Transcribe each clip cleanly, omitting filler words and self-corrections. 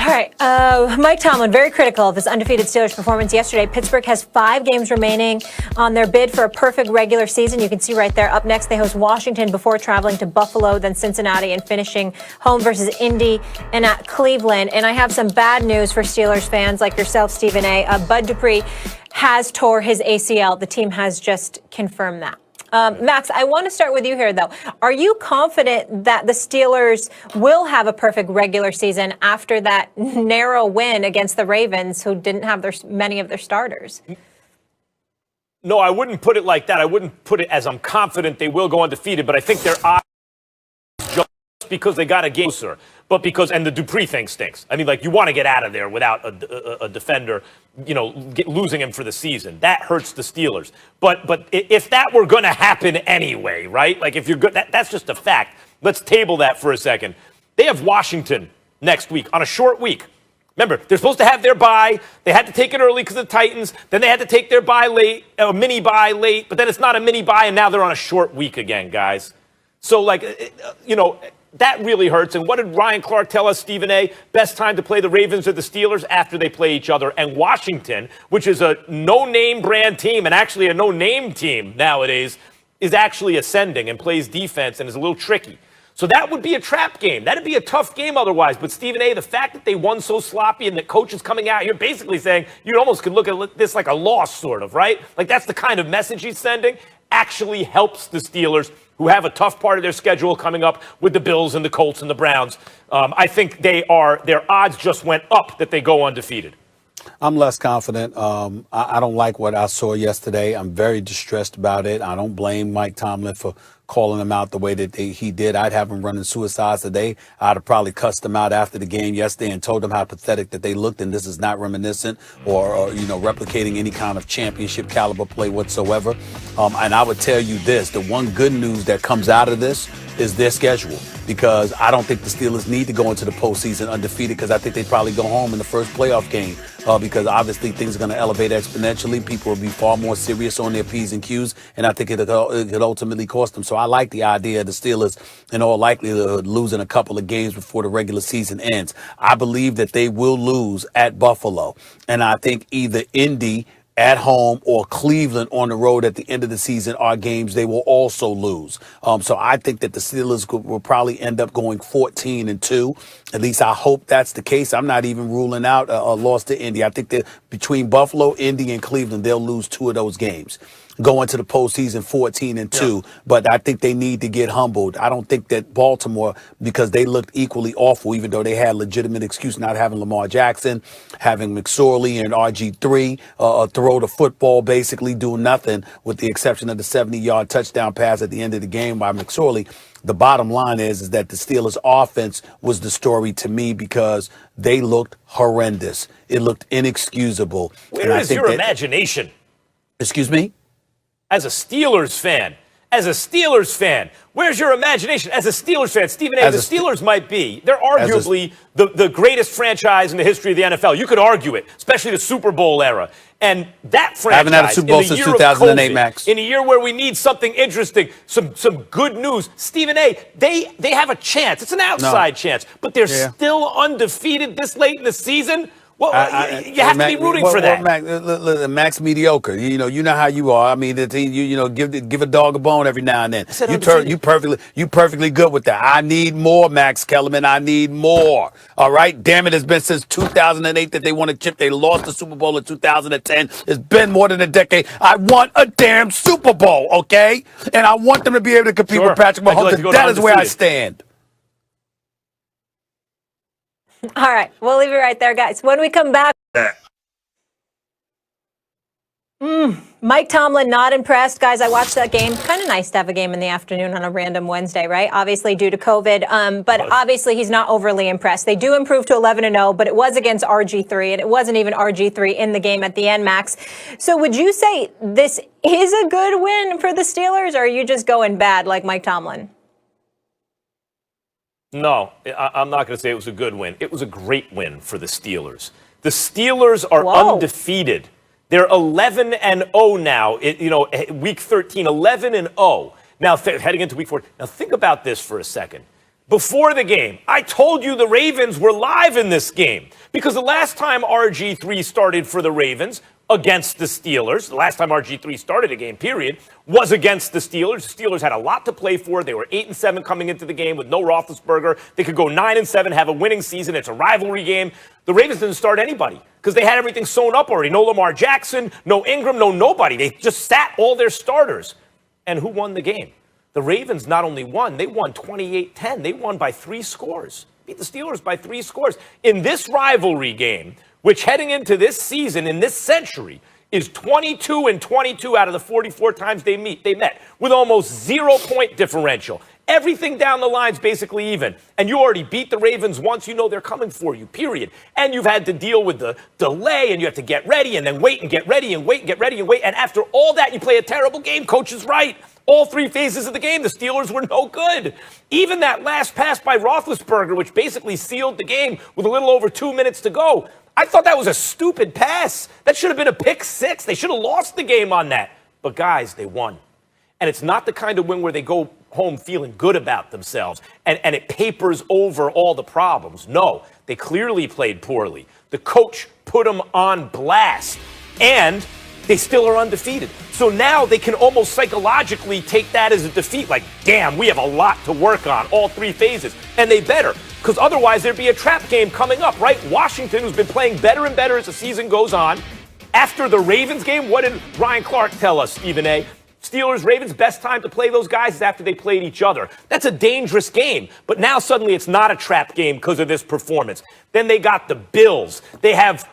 All right, Mike Tomlin, very critical of his undefeated Steelers performance yesterday. Pittsburgh has 5 games remaining on their bid for a perfect regular season. You can see right there. Up next, they host Washington before traveling to Buffalo, then Cincinnati, and finishing home versus Indy and at Cleveland. And I have some bad news for Steelers fans like yourself, Stephen A. Bud Dupree has tore his ACL. The team has just confirmed that. Max, I want to start with you here, though. Are you confident that the Steelers will have a perfect regular season after that narrow win against the Ravens, who didn't have many of their starters? No, I wouldn't put it like that. I wouldn't put it as I'm confident they will go undefeated, but I think their odds just because they got a game closer. But because, and the Dupree thing stinks. I mean, like, you want to get out of there without a defender, losing him for the season. That hurts the Steelers. But if that were going to happen anyway, right? Like, if you're good, that's just a fact. Let's table that for a second. They have Washington next week on a short week. Remember, they're supposed to have their bye. They had to take it early because of the Titans. Then they had to take their bye late, a mini bye late. But then it's not a mini bye, and now they're on a short week again, guys. So, that really hurts. And what did Ryan Clark tell us, Stephen A? Best time to play the Ravens or the Steelers after they play each other. And Washington, which is a no-name brand team and actually a no-name team nowadays, is actually ascending and plays defense and is a little tricky. So that would be a trap game. That would be a tough game otherwise. But, Stephen A., the fact that they won so sloppy and the coach is coming out here basically saying you almost could look at this like a loss, sort of, right? Like, that's the kind of message he's sending. Actually helps the Steelers, who have a tough part of their schedule coming up with the Bills and the Colts and the Browns. I think their odds just went up that they go undefeated. I'm less confident. I don't like what I saw yesterday. I'm very distressed about it. I don't blame Mike Tomlin for calling him out the way that he did. I'd have him running suicides today. I'd have probably cussed him out after the game yesterday and told him how pathetic that they looked, and this is not reminiscent or replicating any kind of championship caliber play whatsoever. And I would tell you this, the one good news that comes out of this is their schedule, because I don't think the Steelers need to go into the postseason undefeated, because I think they'd probably go home in the first playoff game, because obviously things are going to elevate exponentially. People will be far more serious on their P's and Q's, and I think it could ultimately cost them. So I like the idea of the Steelers, in all likelihood, losing a couple of games before the regular season ends. I believe that they will lose at Buffalo, and I think either Indy at home or Cleveland on the road at the end of the season are games they will also lose. So I think that the Steelers will probably end up going 14-2. At least I hope that's the case. I'm not even ruling out a loss to Indy. I think that between Buffalo, Indy, and Cleveland, they'll lose 2 of those games, go into the postseason 14-2, but I think they need to get humbled. I don't think that Baltimore, because they looked equally awful, even though they had legitimate excuse not having Lamar Jackson, having McSorley and RG3 throw the football, basically do nothing with the exception of the 70-yard touchdown pass at the end of the game by McSorley. The bottom line is that the Steelers' offense was the story to me, because they looked horrendous. It looked inexcusable. Where is your imagination? Excuse me? As a Steelers fan, where's your imagination? As a Steelers fan, Stephen A., the Steelers might be. They're arguably the greatest franchise in the history of the NFL. You could argue it, especially the Super Bowl era. And that franchise, haven't had a Super Bowl since 2008, Max. In a year where we need something interesting, some good news, Stephen A., they have a chance. It's an outside chance, but they're still undefeated this late in the season. Well, you have to be rooting for that. Max mediocre. You know how you are. I mean, the team. Give a dog a bone every now and then. You perfectly good with that. I need more, Max Kellerman. I need more. All right. Damn it! It's been since 2008 that they won a chip. They lost the Super Bowl in 2010. It's been more than a decade. I want a damn Super Bowl, okay? And I want them to be able to compete with Patrick Mahomes. That is where I stand. All right, we'll leave it right there, guys. When we come back, Mike Tomlin not impressed. Guys, I watched that game. Kind of nice to have a game in the afternoon on a random Wednesday, right? Obviously due to COVID, but obviously he's not overly impressed. They do improve to 11-0, but it was against RG3, and it wasn't even RG3 in the game at the end, Max. So would you say this is a good win for the Steelers, or are you just going bad like Mike Tomlin? No, I'm not going to say it was a good win. It was a great win for the Steelers. The Steelers are undefeated. They're 11-0 now. Week 13, 11-0. Now, heading into week 4. Now, think about this for a second. before the game, I told you the Ravens were live in this game because the last time RG3 started for the Ravens against the Steelers, the last time RG3 started a game, period, was against the Steelers. The Steelers had a lot to play for. They were 8-7 coming into the game with no Roethlisberger. They could go 9-7, have a winning season. It's a rivalry game. The Ravens didn't start anybody because they had everything sewn up already. No Lamar Jackson, no Ingram, no nobody. They just sat all their starters. And who won the game? The Ravens not only won, they won 28-10. They won by 3 scores. Beat the Steelers by 3 scores. In this rivalry game, which heading into this season, in this century, is 22-22 out of the 44 times they met, with almost 0-point differential. Everything down the line's basically even. And you already beat the Ravens once. You know they're coming for you, period. And you've had to deal with the delay, and you have to get ready, and then wait and get ready, and wait and get ready, and wait. And after all that, you play a terrible game. Coach is right. All 3 phases of the game, the Steelers were no good. Even that last pass by Roethlisberger, which basically sealed the game with a little over 2 minutes to go, I thought that was a stupid pass. That should have been a pick 6. They should have lost the game on that. But guys, they won. And it's not the kind of win where they go home feeling good about themselves and it papers over all the problems. No, they clearly played poorly. The coach put them on blast. And they still are undefeated. So now they can almost psychologically take that as a defeat. Like, damn, we have a lot to work on, all 3 phases. And they better, because otherwise there'd be a trap game coming up, right? Washington, who's been playing better and better as the season goes on. After the Ravens game, what did Ryan Clark tell us, Stephen A.? Steelers, Ravens, best time to play those guys is after they played each other. That's a dangerous game. But now suddenly it's not a trap game because of this performance. Then they got the Bills. They have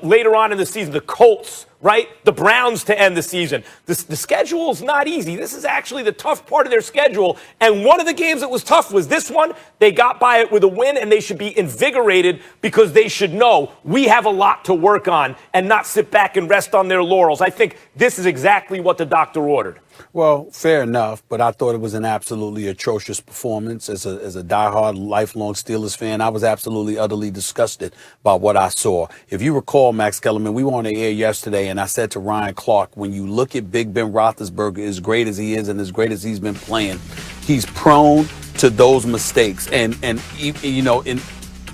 later on in the season the Colts, right? The Browns to end the season. The schedule's not easy. This is actually the tough part of their schedule. And one of the games that was tough was this one. They got by it with a win, and they should be invigorated because they should know we have a lot to work on and not sit back and rest on their laurels. I think this is exactly what the doctor ordered. Well, fair enough, but I thought it was an absolutely atrocious performance. As a diehard, lifelong Steelers fan, I was absolutely, utterly disgusted by what I saw. If you recall, Max Kellerman, we were on the air yesterday, and I said to Ryan Clark, when you look at Big Ben Roethlisberger, as great as he is and as great as he's been playing, he's prone to those mistakes. And you know,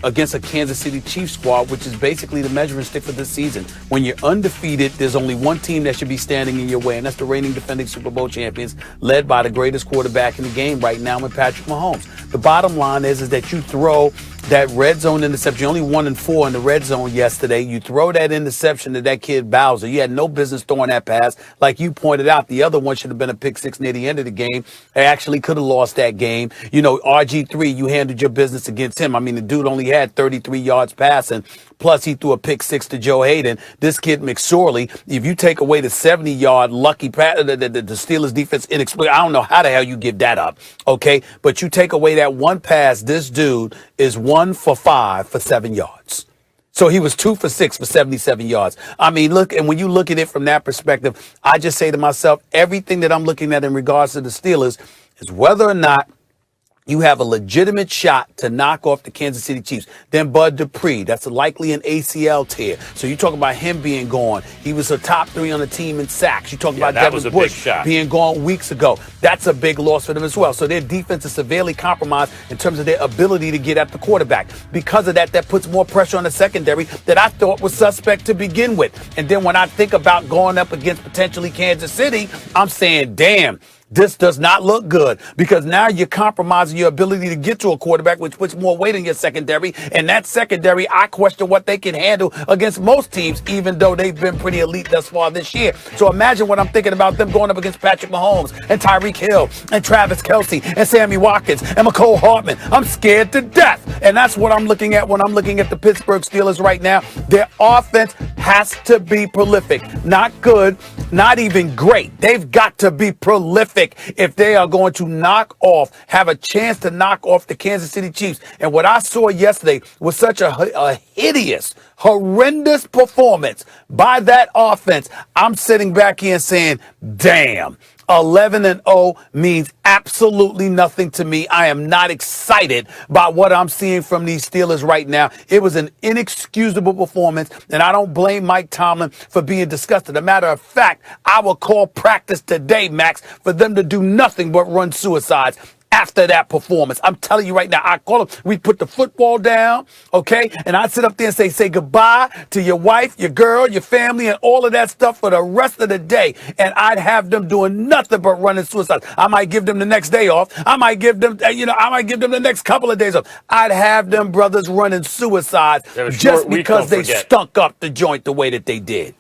against a Kansas City Chiefs squad, which is basically the measuring stick for this season. When you're undefeated, there's only one team that should be standing in your way, and that's the reigning defending Super Bowl champions, led by the greatest quarterback in the game right now with Patrick Mahomes. The bottom line is that you throw that red zone interception. You're only 1-4 in the red zone yesterday. You throw that interception to that kid Bowser. You had no business throwing that pass. Like you pointed out, the other one should have been a pick 6 near the end of the game. They actually could have lost that game. You know, RG3, you handled your business against him. I mean, the dude only had 33 yards passing. Plus, he threw a pick 6 to Joe Hayden. This kid McSorley, if you take away the 70-yard lucky pass, the Steelers defense inexplicable, I don't know how the hell you give that up, okay? But you take away that one pass, this dude is 1 for 5 for 7 yards. So he was 2 for 6 for 77 yards. I mean, look, and when you look at it from that perspective, I just say to myself, everything that I'm looking at in regards to the Steelers is whether or not you have a legitimate shot to knock off the Kansas City Chiefs. Then Bud Dupree, that's likely an ACL tear. So you talk about him being gone. He was a top 3 on the team in sacks. You talk about Devin Bush being gone weeks ago. That's a big loss for them as well. So their defense is severely compromised in terms of their ability to get at the quarterback. Because of that, that puts more pressure on the secondary that I thought was suspect to begin with. And then when I think about going up against potentially Kansas City, I'm saying, damn, this does not look good, because now you're compromising your ability to get to a quarterback, which puts more weight in your secondary. And that secondary, I question what they can handle against most teams, even though they've been pretty elite thus far this year. So imagine what I'm thinking about them going up against Patrick Mahomes and Tyreek Hill and Travis Kelce and Sammy Watkins and McCole Hartman. I'm scared to death. And that's what I'm looking at when I'm looking at the Pittsburgh Steelers right now. Their offense has to be prolific. Not good, not even great. They've got to be prolific if they are going to have a chance to knock off the Kansas City Chiefs. And what I saw yesterday was such a hideous, horrendous performance by that offense. I'm sitting back here and saying, damn. 11-0 means absolutely nothing to me. I am not excited by what I'm seeing from these Steelers right now. It was an inexcusable performance, and I don't blame Mike Tomlin for being disgusted. As a matter of fact, I will call practice today, Max, for them to do nothing but run suicides. after that performance. I'm telling you right now, I call them, we put the football down, okay? And I'd sit up there and say goodbye to your wife, your girl, your family, and all of that stuff for the rest of the day. And I'd have them doing nothing but running suicide. I might give them the next day off. I might give them, the next couple of days off. I'd have them brothers running suicides just because they stunk up the joint the way that they did.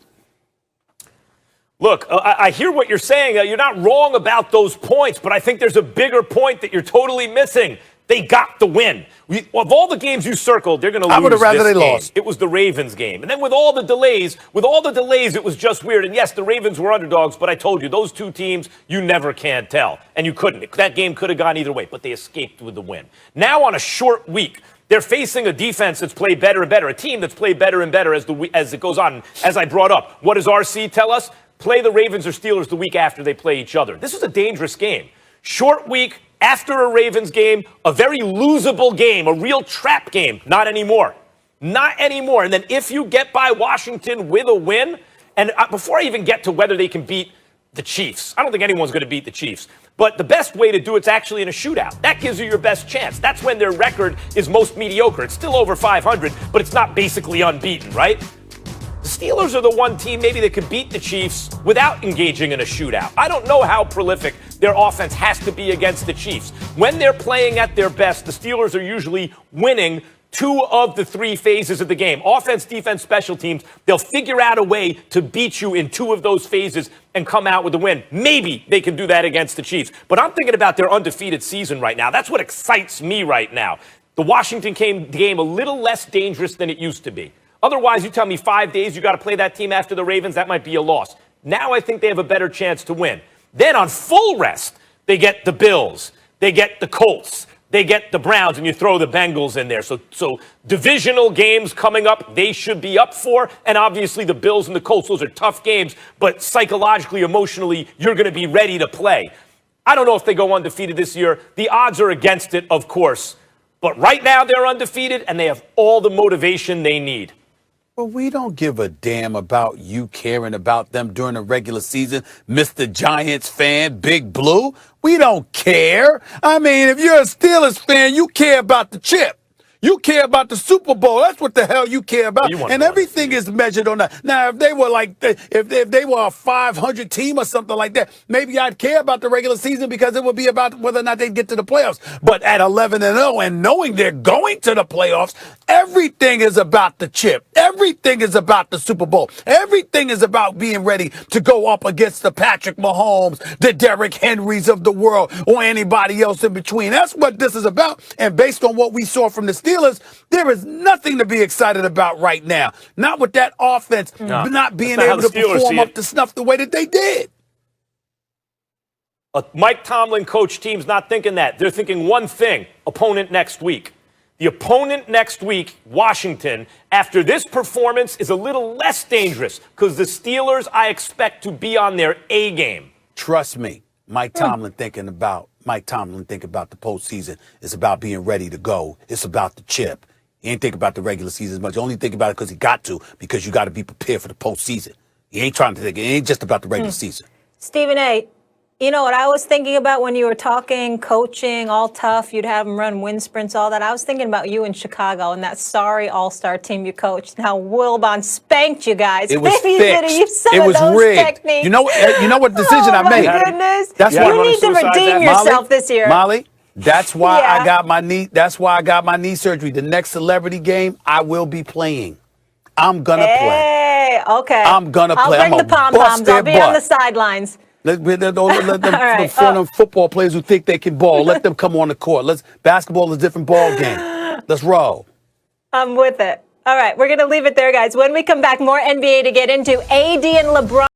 Look, I hear what you're saying. You're not wrong about those points, but I think there's a bigger point that you're totally missing. They got the win. Of all the games you circled, they're going to lose. I would have rather they lost. It was the Ravens game. And then with all the delays, it was just weird. And yes, the Ravens were underdogs, but I told you, those two teams, you never can tell. And you couldn't. That game could have gone either way, but they escaped with the win. Now on a short week, they're facing a defense that's played better and better, a team that's played better and better as it goes on. As I brought up, what does RC tell us? Play the Ravens or Steelers the week after they play each other. This is a dangerous game. Short week after a Ravens game, a very losable game, a real trap game. Not anymore. Not anymore. And then if you get by Washington with a win, and before I even get to whether they can beat the Chiefs, I don't think anyone's going to beat the Chiefs. But the best way to do it's actually in a shootout. That gives you your best chance. That's when their record is most mediocre. It's still over 500, but it's not basically unbeaten, right? The Steelers are the one team maybe that could beat the Chiefs without engaging in a shootout. I don't know how prolific their offense has to be against the Chiefs. When they're playing at their best, the Steelers are usually winning 2 of the 3 phases of the game. Offense, defense, special teams. They'll figure out a way to beat you in 2 of those phases and come out with a win. Maybe they can do that against the Chiefs. But I'm thinking about their undefeated season right now. That's what excites me right now. The Washington game a little less dangerous than it used to be. Otherwise, you tell me 5 days you got to play that team after the Ravens, that might be a loss. Now I think they have a better chance to win. Then on full rest, they get the Bills, they get the Colts, they get the Browns, and you throw the Bengals in there. So divisional games coming up, they should be up for. And obviously the Bills and the Colts, those are tough games, but psychologically, emotionally, you're going to be ready to play. I don't know if they go undefeated this year. The odds are against it, of course. But right now they're undefeated, and they have all the motivation they need. Well, we don't give a damn about you caring about them during the regular season, Mr. Giants fan, Big Blue. We don't care. I mean, if you're a Steelers fan, you care about the chip. You care about the Super Bowl. That's what the hell you care about. And everything is measured on that. Now, if they were if they were a 500 team or something like that, maybe I'd care about the regular season because it would be about whether or not they'd get to the playoffs. But at 11-0 and knowing they're going to the playoffs, everything is about the chip. Everything is about the Super Bowl. Everything is about being ready to go up against the Patrick Mahomes, the Derrick Henrys of the world, or anybody else in between. That's what this is about. And based on what we saw from the Steelers, there is nothing to be excited about right now. Not with that offense not being able to perform up to snuff the way that they did. A Mike Tomlin coach team's not thinking that. They're thinking one thing: opponent next week. The opponent next week, Washington, after this performance is a little less dangerous because the Steelers, I expect to be on their A game. Trust me, Mike Tomlin think about the postseason. It's about being ready to go. It's about the chip. He ain't think about the regular season as much. Only think about it because he got to, because you got to be prepared for the postseason. He ain't trying to think. It ain't just about the regular season. Stephen A., you know what I was thinking about when you were talking, coaching, all tough, you'd have them run wind sprints, all that. I was thinking about you in Chicago and that sorry all-star team you coached. How Wilbon spanked you guys. It was Maybe fixed. you could have used some it of was those rigged. techniques. You know what decision I made? Oh, my goodness. That's you need to redeem yourself this year. Molly, that's why I got my knee. That's why I got my knee surgery. The next celebrity game, I will be playing. I'm going to play. Hey, okay. I'm going to play. I'll bring the pom-poms. I'll be on the sidelines. Let them football players who think they can ball, let them come on the court. Basketball is a different ball game. Let's roll. I'm with it. All right, we're going to leave it there, guys. When we come back, more NBA to get into. AD and LeBron.